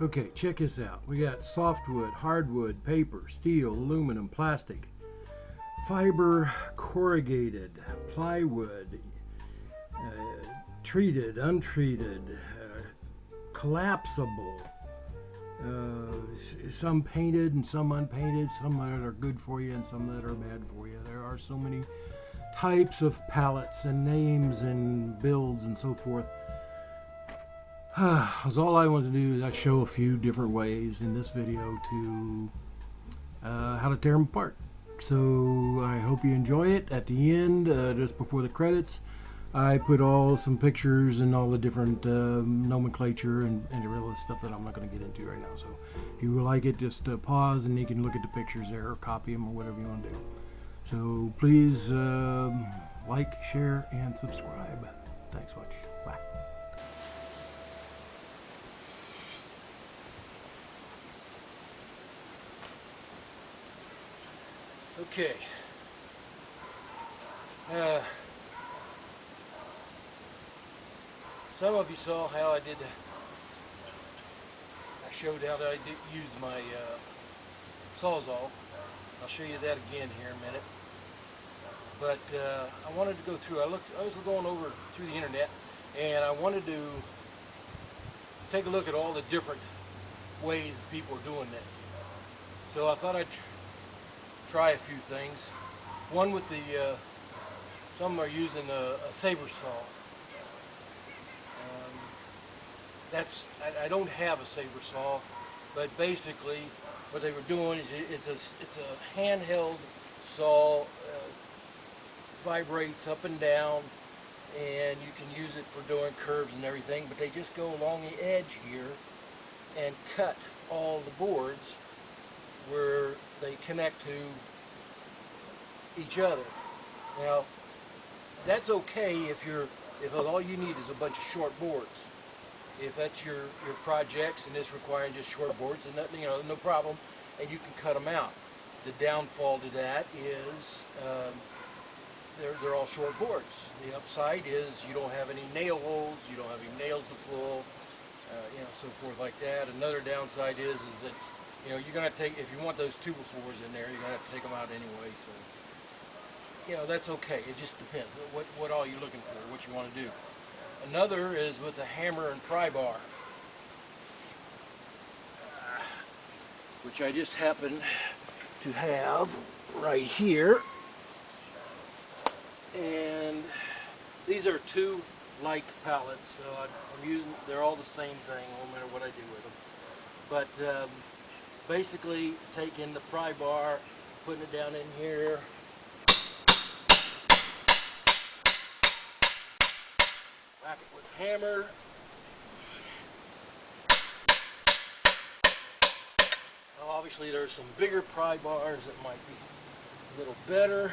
Okay, check this out. We got softwood, hardwood, paper, steel, aluminum, plastic, fiber, corrugated, plywood, treated, untreated, collapsible, some painted and some unpainted, some that are good for you and some that are bad for you. There are so many types of pallets and names and builds and so forth. All I want to do is I show a few different ways in this video to how to tear them apart. So I hope you enjoy it. At the end, just before the credits, I put some pictures and all the different nomenclature and the real stuff that I'm not going to get into right now. So if you like it, just pause and you can look at the pictures there or copy them or whatever you want to do. So please like, share, and subscribe. Thanks much. Bye. Okay. Some of you saw how I showed how I used my Sawzall. I'll show you that again here in a minute. But I wanted to go through, I was going over through the internet and I wanted to take a look at all the different ways people are doing this. So I thought I'd try a few things. One with some are using a saber saw. I don't have a saber saw, but basically what they were doing is it's a handheld saw, vibrates up and down, and you can use it for doing curves and everything, but they just go along the edge here and cut all the boards where they connect to each other. Now that's okay if all you need is a bunch of short boards. If that's your projects and it's requiring just short boards, then nothing, no problem, and you can cut them out. The downfall to that is they're all short boards. The upside is you don't have any nail holes, you don't have any nails to pull, so forth like that. Another downside is that you're gonna take, if you want those 2x4s in there, you're gonna have to take them out anyway. So that's okay. It just depends what all you're looking for, what you want to do. Another is with a hammer and pry bar, which I just happen to have right here. And these are two like pallets, so I'm using, they're all the same thing no matter what I do with them. But basically taking the pry bar, putting it down in here, whack it with a hammer, now obviously there's some bigger pry bars that might be a little better.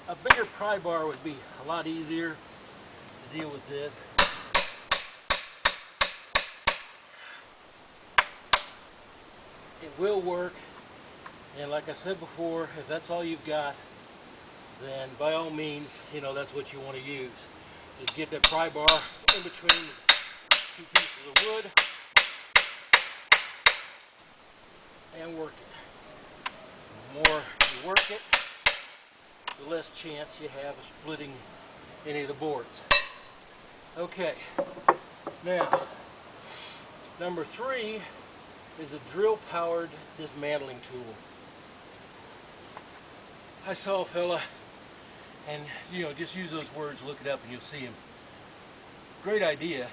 A bigger pry bar would be a lot easier to deal with this. It will work, and like I said before, if that's all you've got, then by all means, that's what you want to use. Just get that pry bar in between two pieces of wood and work it. The more you work it, the less chance you have of splitting any of the boards. Okay, now number 3 is a drill-powered dismantling tool. I saw a fella, and just use those words, look it up, and you'll see him. Great idea.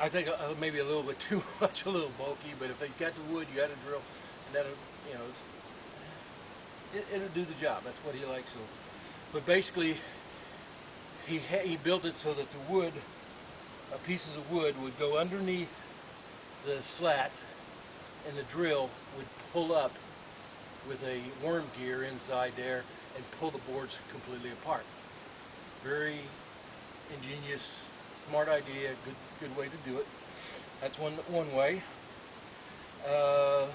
I think maybe a little bit too much, a little bulky, but if you got the wood, you got a drill, and that'll, it'll do the job. That's what he likes. So, but basically, he built it so that the wood, pieces of wood, would go underneath the slat, and the drill would pull up with a worm gear inside there and pull the boards completely apart. Very ingenious, smart idea, good way to do it. That's one way. The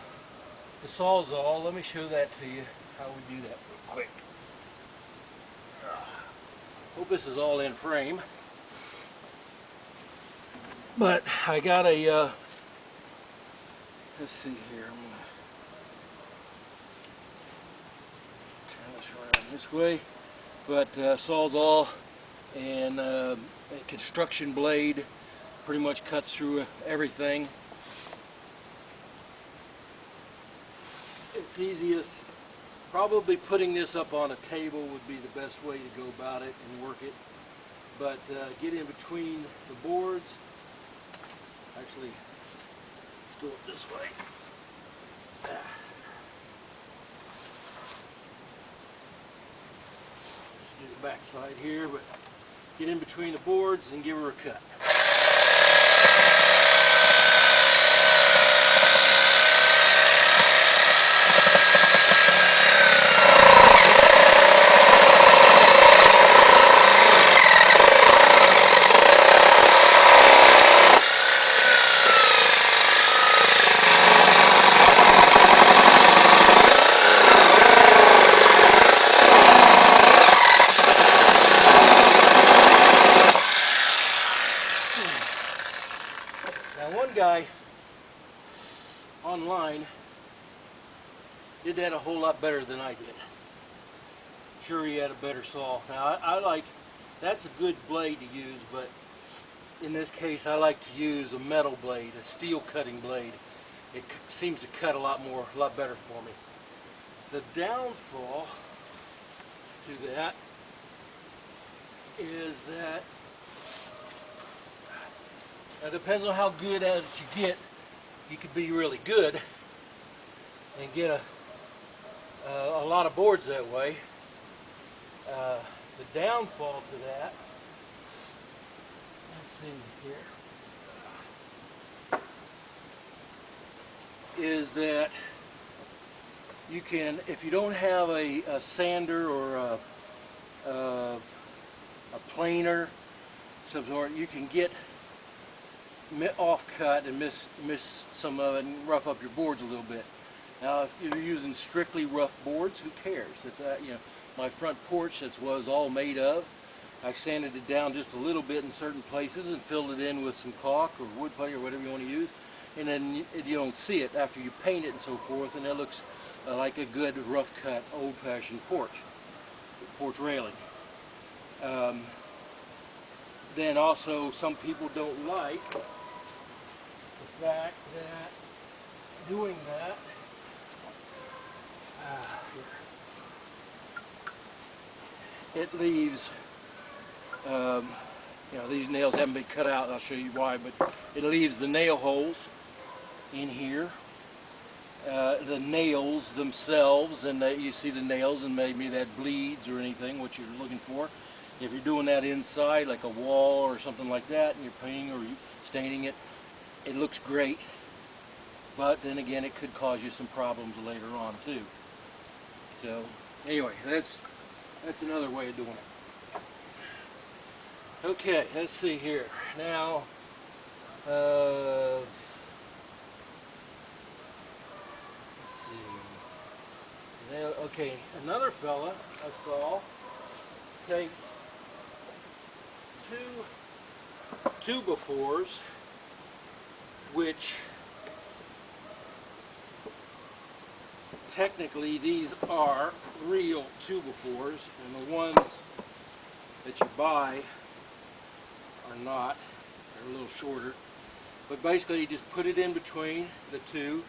Sawzall, let me show that to you, how we do that real quick. Hope this is all in frame. But I got a, let's see here, I'm going to turn this around this way. But Sawzall and a construction blade pretty much cuts through everything. It's easiest, probably putting this up on a table would be the best way to go about it and work it. But get in between the boards. Actually, let's go this way. Just do the back side here, but get in between the boards and give her a cut. Guy online did that a whole lot better than I did. I'm sure he had a better saw. Now I like, that's a good blade to use, but in this case I like to use a metal blade, a steel cutting blade. It seems to cut a lot better for me. The downfall to that is that it depends on how good at it you get. You could be really good and get a lot of boards that way. The downfall to that, let's see here, is that you can, if you don't have a sander or a planer, some sort, you can get off cut and miss some of it and rough up your boards a little bit. Now, if you're using strictly rough boards, who cares? If that, you know, my front porch, that's what it's all made of. I sanded it down just a little bit in certain places and filled it in with some caulk or wood putty or whatever you want to use, and then you don't see it after you paint it and so forth, and it looks like a good rough cut old-fashioned porch railing. Then also, some people don't like the fact that doing that, it leaves, you know, these nails haven't been cut out, I'll show you why, but it leaves the nail holes in here, the nails themselves, and you see the nails and maybe that bleeds or anything, what you're looking for. If you're doing that inside, like a wall or something like that, and you're painting or staining it, it looks great. But then again, it could cause you some problems later on too. So anyway, that's another way of doing it. Okay, let's see here. Now, let's see. Okay, another fella I saw takes two 2x4s, which technically these are real 2x4s, and the ones that you buy are not. They're a little shorter. But basically you just put it in between the two,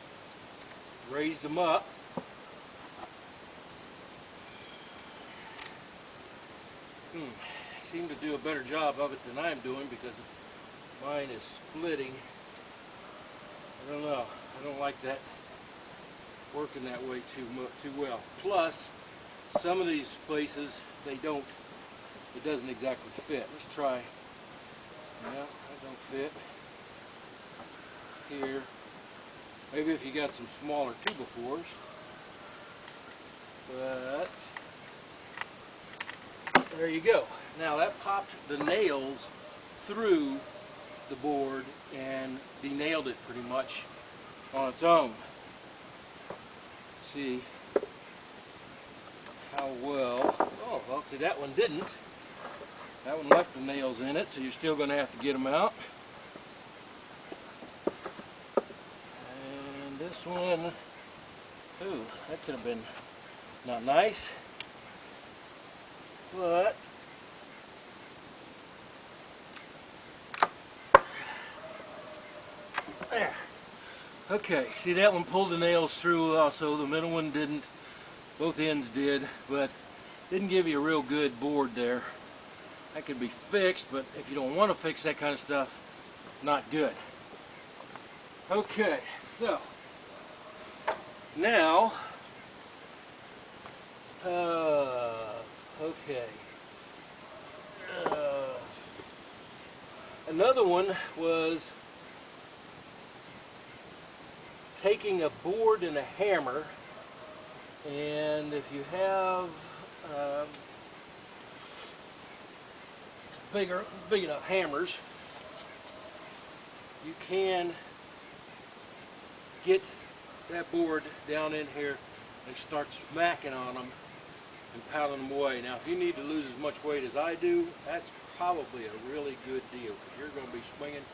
raised them up, seem to do a better job of it than I'm doing because mine is splitting. I don't know. I don't like that working that way too well. Plus, some of these places it doesn't exactly fit. Let's try. Yeah, that don't fit. Here. Maybe if you got some smaller 2x4s. But there you go. Now that popped the nails through the board and denailed it pretty much on its own. Let's see how well. Oh, well, see, that one didn't. That one left the nails in it, so you're still going to have to get them out. And this one, ooh, that could have been not nice, but there. Okay, see that one pulled the nails through also, the middle one didn't, both ends did, but didn't give you a real good board there. That could be fixed, but if you don't want to fix that kind of stuff, not good. Okay, so now, okay. Another one was taking a board and a hammer, and if you have big enough hammers, you can get that board down in here and start smacking on them and pounding them away. Now, if you need to lose as much weight as I do, that's probably a really good deal, because you're going to be swinging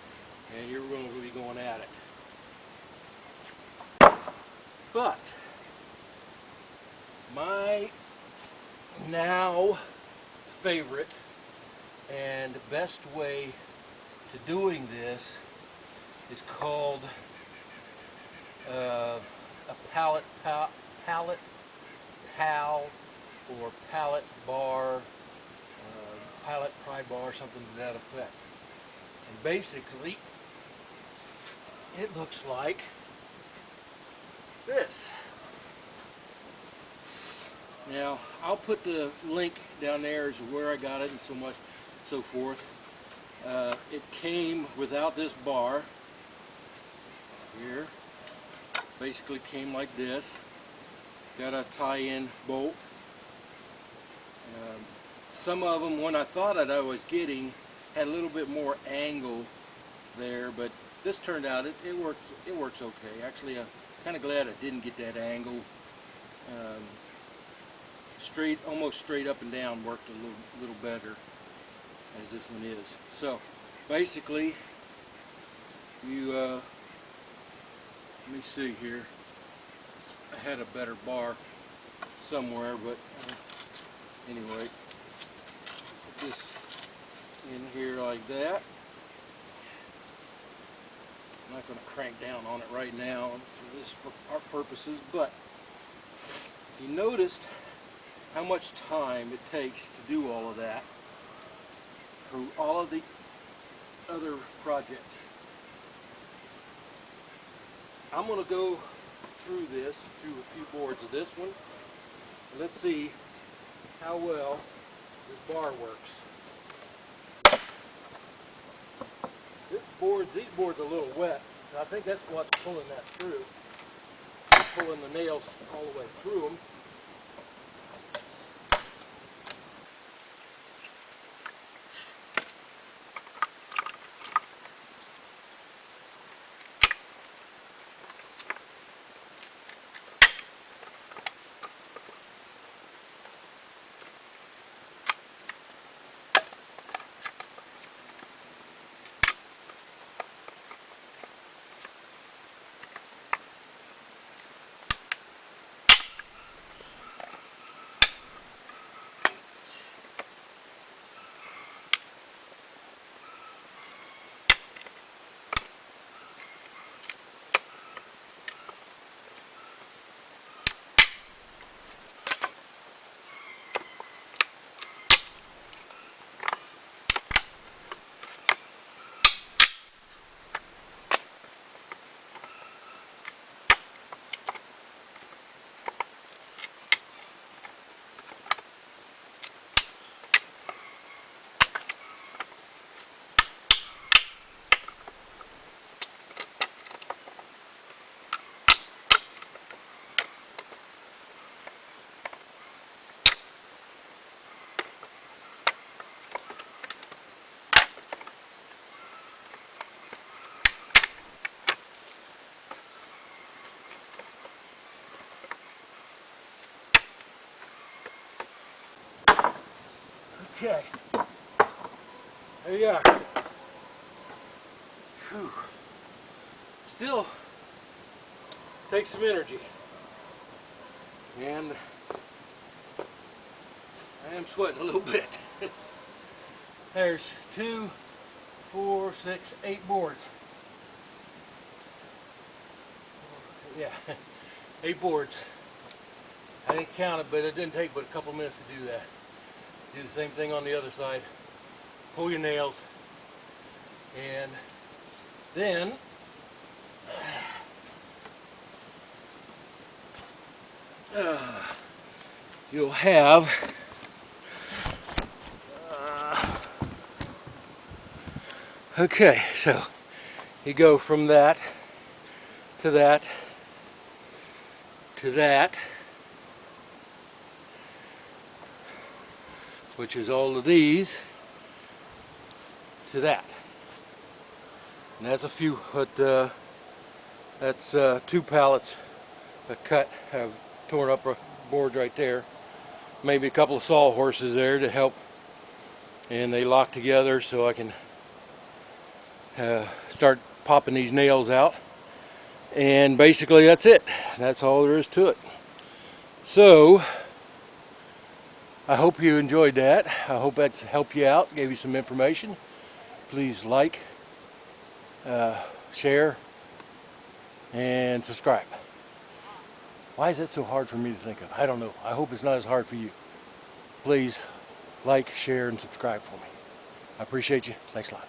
and you're going to be going at it. But my now favorite and best way to doing this is called a pallet pal or pallet bar, pallet pry bar, something to that effect. And basically, it looks like this. Now, I'll put the link down there as to where I got it and so forth. It came without this bar here. Basically came like this. Got a tie-in bolt. Some of them, when I thought that I was getting, had a little bit more angle there, but this turned out it works okay. Actually, I'm kind of glad I didn't get that angle. Almost straight up and down worked a little better, as this one is. So basically, you let me see here. I had a better bar somewhere, but anyway, put this in here like that. I'm not going to crank down on it right now for our purposes, but you noticed how much time it takes to do all of that through all of the other projects. I'm going to go through a few boards of this one. Let's see how well this bar works. These boards are a little wet. I think that's what's pulling that through. Pulling the nails all the way through them. Okay, there you are. Whew. Still takes some energy. And I am sweating a little bit. There's 2, 4, 6, 8 boards. Yeah, 8 boards. I didn't count it, but it didn't take but a couple minutes to do that. Do the same thing on the other side. Pull your nails, and then you'll have okay, so you go from that to that to that, which is all of these, to that. And that's a few, but that's 2 pallets that cut, have torn up boards right there. Maybe a couple of sawhorses there to help, and they lock together so I can start popping these nails out. And basically that's it. That's all there is to it. So I hope you enjoyed that. I hope that's helped you out, gave you some information. Please like, share, and subscribe. Why is that so hard for me to think of? I don't know. I hope it's not as hard for you. Please like, share, and subscribe for me. I appreciate you. Thanks a lot.